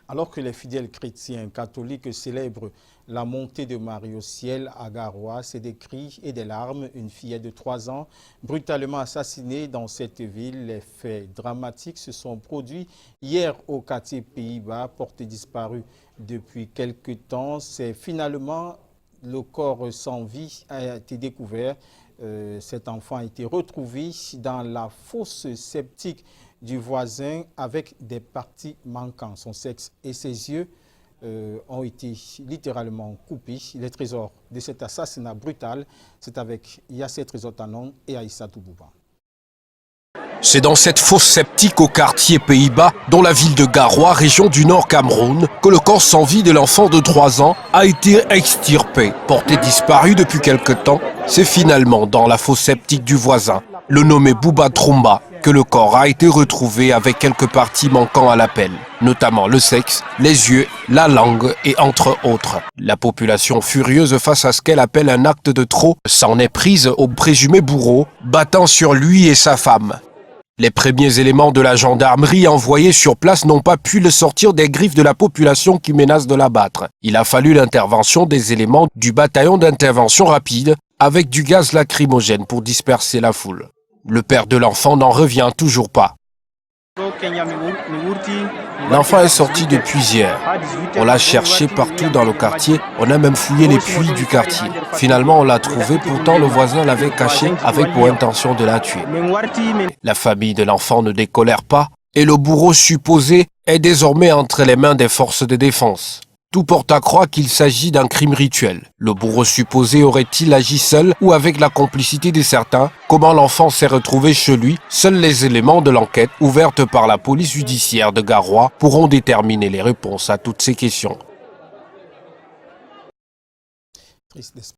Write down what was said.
Alors que les fidèles chrétiens catholiques célèbrent la montée de Marie au ciel à Garoua, c'est des cris et des larmes. Une fillette de 3 ans brutalement assassinée dans cette ville. Les faits dramatiques se sont produits hier au quartier Pays-Bas, porté disparu depuis quelque temps. C'est finalement le corps sans vie a été découvert. Cet enfant a été retrouvé dans la fosse septique du voisin avec des parties manquantes. Son sexe et ses yeux ont été littéralement coupés. Les trésors de cet assassinat brutal, c'est avec Yassé Trésor Tanon et Aïssa Toubouba. C'est dans cette fosse septique au quartier Pays-Bas, dans la ville de Garoua, région du Nord Cameroun, que le corps sans vie de l'enfant de 3 ans a été extirpé. Porté disparu depuis quelque temps, c'est finalement dans la fosse septique du voisin, le nommé Bouba Tromba, que le corps a été retrouvé avec quelques parties manquant à l'appel, notamment le sexe, les yeux, la langue et entre autres. La population furieuse face à ce qu'elle appelle un acte de trop s'en est prise au présumé bourreau, battant sur lui et sa femme. Les premiers éléments de la gendarmerie envoyés sur place n'ont pas pu le sortir des griffes de la population qui menace de l'abattre. Il a fallu l'intervention des éléments du bataillon d'intervention rapide avec du gaz lacrymogène pour disperser la foule. Le père de l'enfant n'en revient toujours pas. L'enfant est sorti depuis hier. On l'a cherché partout dans le quartier. On a même fouillé les puits du quartier. Finalement, on l'a trouvé. Pourtant, le voisin l'avait caché avec pour intention de la tuer. La famille de l'enfant ne décolère pas et le bourreau supposé est désormais entre les mains des forces de défense. Tout porte à croire qu'il s'agit d'un crime rituel. Le bourreau supposé aurait-il agi seul ou avec la complicité de certains? Comment l'enfant s'est retrouvé chez lui? Seuls les éléments de l'enquête ouverte par la police judiciaire de Garoua pourront déterminer les réponses à toutes ces questions. Triste,